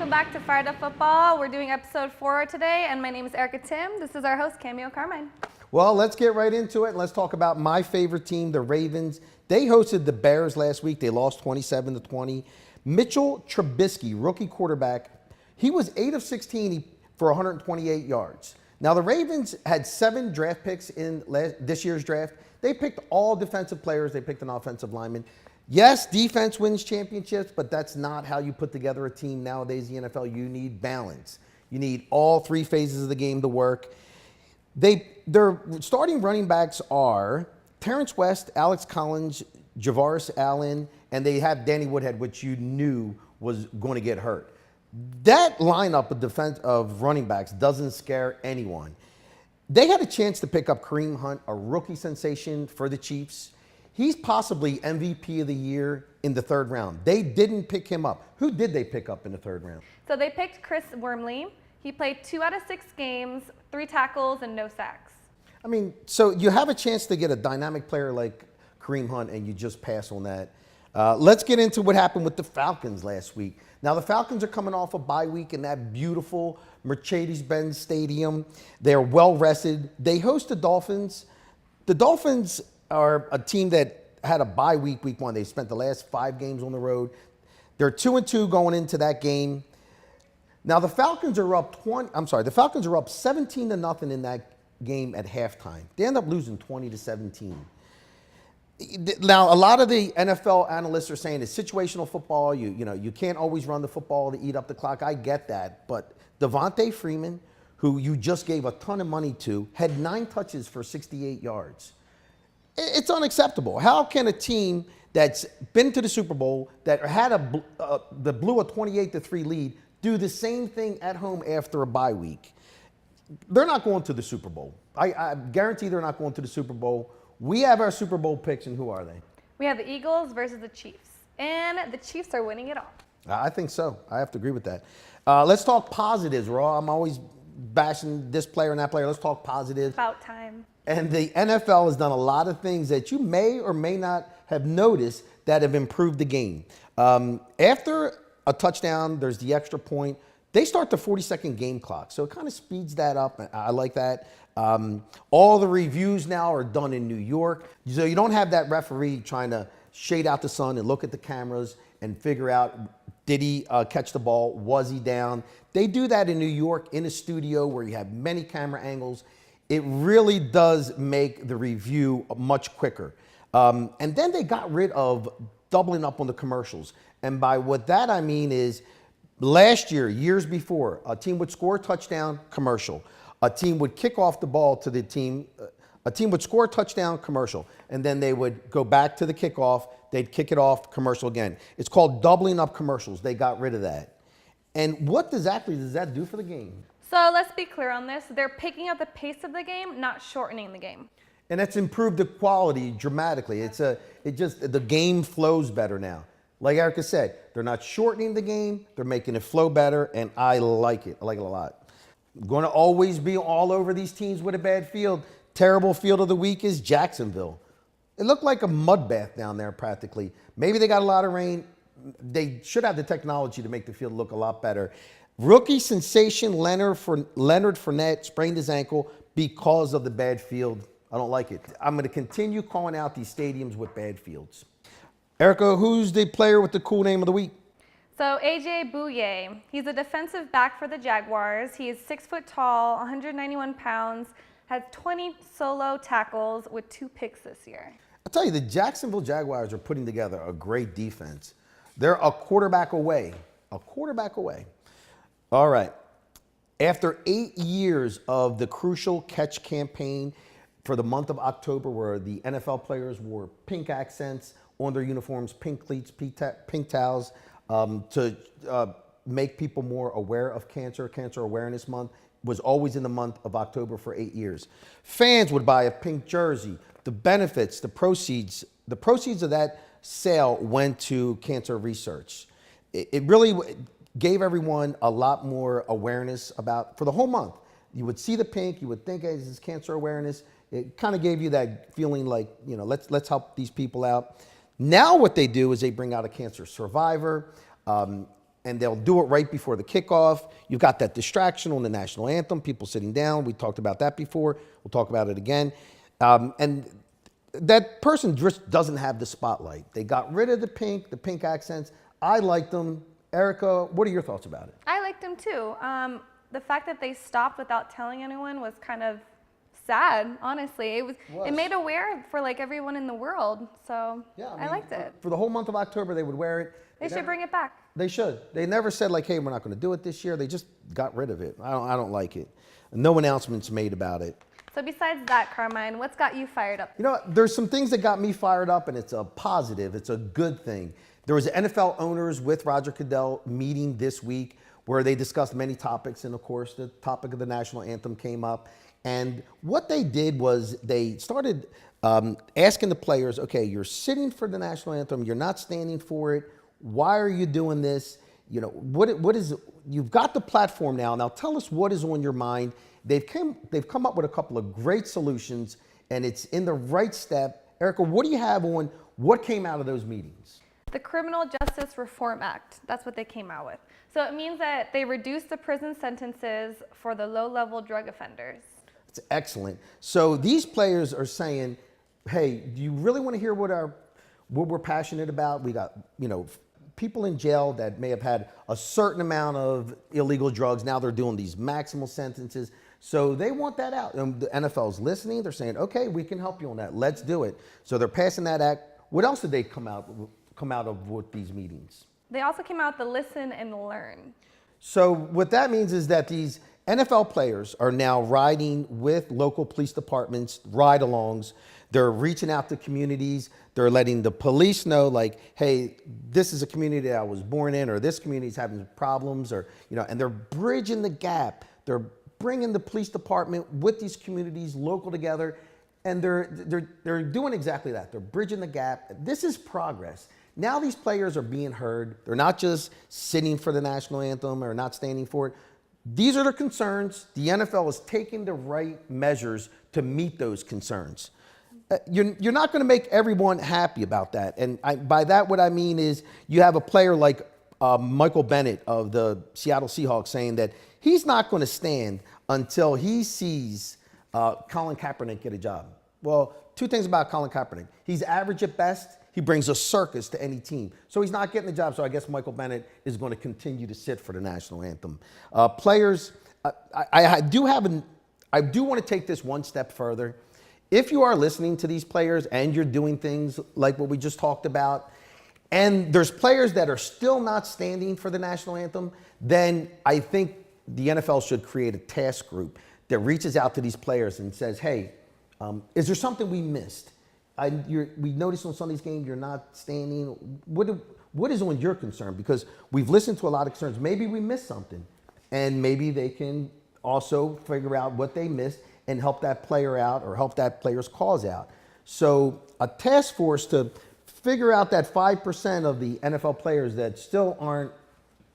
welcome back to Fired Up Football. We're doing episode 4 today, and my name is Erica Timm. This is our host, CAMEO Carmine. Well, let's get right into it, and let's talk about my favorite team, the Ravens. They hosted the Bears last week. They lost 27-20. Mitchell Trubisky, rookie quarterback, he was 8 of 16 for 128 yards. Now, the Ravens had 7 draft picks in this year's draft. They picked all defensive players. They picked an offensive lineman. Yes, defense wins championships, but that's not how you put together a team nowadays in the NFL. You need balance. You need all 3 phases of the game to work. Their starting running backs are Terrence West, Alex Collins, Javaris Allen, and they have Danny Woodhead, which you knew was going to get hurt. That lineup of running backs doesn't scare anyone. They had a chance to pick up Kareem Hunt, a rookie sensation for the Chiefs. He's possibly MVP of the year in the 3rd round. They didn't pick him up. Who did they pick up in the 3rd round? So they picked Chris Wormley. He played 2 out of 6 games, 3 tackles, and no sacks. I mean, so you have a chance to get a dynamic player like Kareem Hunt, and you just pass on that. Let's get into what happened with the Falcons last week. Now, the Falcons are coming off a bye week in that beautiful Mercedes-Benz Stadium. They're well-rested. They host the Dolphins. The Dolphins are a team that had a bye week, week 1. They spent the last 5 games on the road. They're 2-2 going into that game. Now, the Falcons are up 17-0 in that game at halftime. They end up losing 20-17. Now, a lot of the NFL analysts are saying it's situational football. You can't always run the football to eat up the clock. I get that. But Devontae Freeman, who you just gave a ton of money to, had 9 touches for 68 yards. It's unacceptable. How can a team that's been to the Super Bowl, that had that blew a 28-3 lead, do the same thing at home after a bye week? They're not going to the Super Bowl. I guarantee they're not going to the Super Bowl. We have our Super Bowl picks, and who are they? We have the Eagles versus the Chiefs, and the Chiefs are winning it all. I think so. I have to agree with that. Let's talk positives, Raw. I'm always bashing this player and that player. Let's talk positives. About time. And the NFL has done a lot of things that you may or may not have noticed that have improved the game. After a touchdown, there's the extra point. They start the 40-second game clock, so it kind of speeds that up. I like that. All the reviews now are done in New York, so you don't have that referee trying to shade out the sun and look at the cameras and figure out, did he catch the ball? Was he down? They do that in New York in a studio where you have many camera angles. It really does make the review much quicker. And then they got rid of doubling up on the commercials. And by what that I mean is, last year, years before, a team would score a touchdown, commercial. A team would kick off the ball to the team. A team would score a touchdown, commercial. And then they would go back to the kickoff. They'd kick it off, commercial again. It's called doubling up commercials. They got rid of that. And what exactly does that do for the game? So let's be clear on this. They're picking up the pace of the game, not shortening the game. And that's improved the quality dramatically. The game flows better now. Like Erica said, they're not shortening the game. They're making it flow better, and I like it. I like it a lot. I'm going to always be all over these teams with a bad field. Terrible field of the week is Jacksonville. It looked like a mud bath down there practically. Maybe they got a lot of rain. They should have the technology to make the field look a lot better. Rookie sensation Leonard Fournette sprained his ankle because of the bad field. I don't like it. I'm going to continue calling out these stadiums with bad fields. Erica, who's the player with the cool name of the week? So AJ Bouye, he's a defensive back for the Jaguars. He is 6 foot tall, 191 pounds, has 20 solo tackles with 2 picks this year. I'll tell you, the Jacksonville Jaguars are putting together a great defense. They're a quarterback away. A quarterback away. All right. After 8 years of the crucial catch campaign for the month of October, where the NFL players wore pink accents on their uniforms, pink cleats, pink towels, to make people more aware of cancer. Cancer Awareness Month was always in the month of October for 8 years. Fans would buy a pink jersey. The benefits, the proceeds of that sale went to cancer research. It really gave everyone a lot more awareness about, for the whole month. You would see the pink, you would think, hey, this is cancer awareness. It kind of gave you that feeling like, let's help these people out. Now what they do is they bring out a cancer survivor. and they'll do it right before the kickoff. You've got that distraction on the national anthem, people sitting down. We talked about that before. We'll talk about it again. And that person just doesn't have the spotlight. They got rid of the pink accents. I liked them. Erica, what are your thoughts about it? I liked them too. The fact that they stopped without telling anyone was kind of sad, honestly. It made aware for like everyone in the world. So yeah, I liked it. For the whole month of October, they would wear it. They should bring it back. They should. They never said like, hey, we're not going to do it this year. They just got rid of it. I don't like it. No announcements made about it. So besides that, Carmine, what's got you fired up? You know, there's some things that got me fired up, and it's a positive. It's a good thing. There was NFL owners with Roger Goodell meeting this week where they discussed many topics, and of course, the topic of the national anthem came up. And what they did was they started asking the players, okay, you're sitting for the national anthem, you're not standing for it. Why are you doing this? You know, what is, you've got the platform now. Now tell us what is on your mind. They've come up with a couple of great solutions, and it's in the right step. Erica, what do you have on what came out of those meetings? The Criminal Justice Reform Act. That's what they came out with. So it means that they reduced the prison sentences for the low-level drug offenders. It's excellent. So these players are saying, hey, do you really want to hear what we're passionate about? We got, you know, people in jail that may have had a certain amount of illegal drugs. Now they're doing these maximal sentences. So they want that out. And the NFL's listening. They're saying, okay, we can help you on that. Let's do it. So they're passing that act. What else did they come out of with these meetings? They also came out the listen and learn. So what that means is that these NFL players are now riding with local police departments, ride-alongs. They're reaching out to communities. They're letting the police know, like, hey, this is a community that I was born in, or this community is having problems, or, you know, and they're bridging the gap. They're bringing the police department with these communities local together, and they're doing exactly that. They're bridging the gap. This is progress. Now these players are being heard. They're not just sitting for the national anthem or not standing for it. These are their concerns. The NFL is taking the right measures to meet those concerns. You're not going to make everyone happy about that. And by that, what I mean is you have a player like Michael Bennett of the Seattle Seahawks saying that he's not going to stand until he sees Colin Kaepernick get a job. Well, two things about Colin Kaepernick. He's average at best. He brings a circus to any team. So he's not getting the job. So I guess Michael Bennett is going to continue to sit for the national anthem. Players, I do want to take this one step further. If you are listening to these players and you're doing things like what we just talked about, and there's players that are still not standing for the national anthem, then I think the NFL should create a task group that reaches out to these players and says, hey, is there something we missed? We noticed on Sunday's game you're not standing. What is on your concern? Because we've listened to a lot of concerns. Maybe we missed something. And maybe they can also figure out what they missed and help that player out or help that player's cause out. So a task force to figure out that 5% of the NFL players that still aren't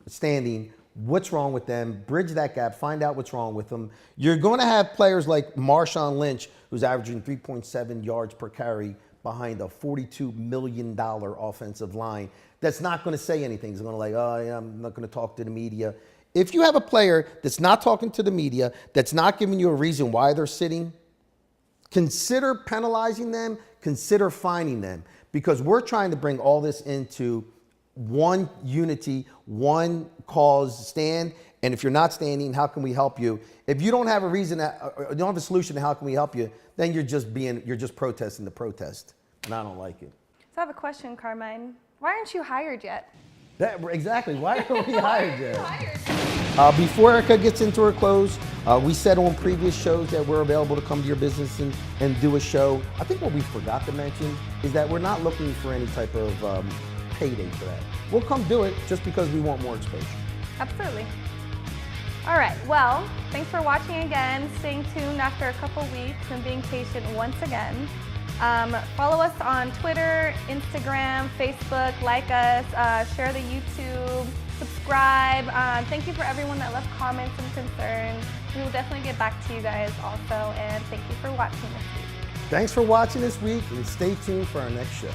standing, what's wrong with them, bridge that gap, find out what's wrong with them. You're going to have players like Marshawn Lynch, who's averaging 3.7 yards per carry behind a $42 million offensive line, that's not going to say anything. He's going to like, oh, yeah, I'm not going to talk to the media. If you have a player that's not talking to the media, that's not giving you a reason why they're sitting, consider penalizing them, consider fining them, because we're trying to bring all this into one unity, one cause stand. And if you're not standing, how can we help you? If you don't have a reason, you don't have a solution to how can we help you, then you're just protesting the protest. And I don't like it. So I have a question, Carmine. Why aren't you hired yet? Exactly. Why aren't we hired yet? Before Erica gets into her close, we said on previous shows that we're available to come to your business and do a show. I think what we forgot to mention is that we're not looking for any type of payday for that. We'll come do it just because we want more exposure. Absolutely. All right, well, thanks for watching again, staying tuned after a couple weeks and being patient once again. Follow us on Twitter, Instagram, Facebook, like us, share the YouTube, subscribe. Thank you for everyone that left comments and concerns. We will definitely get back to you guys also, and thank you for watching this week. Thanks for watching this week, and stay tuned for our next show.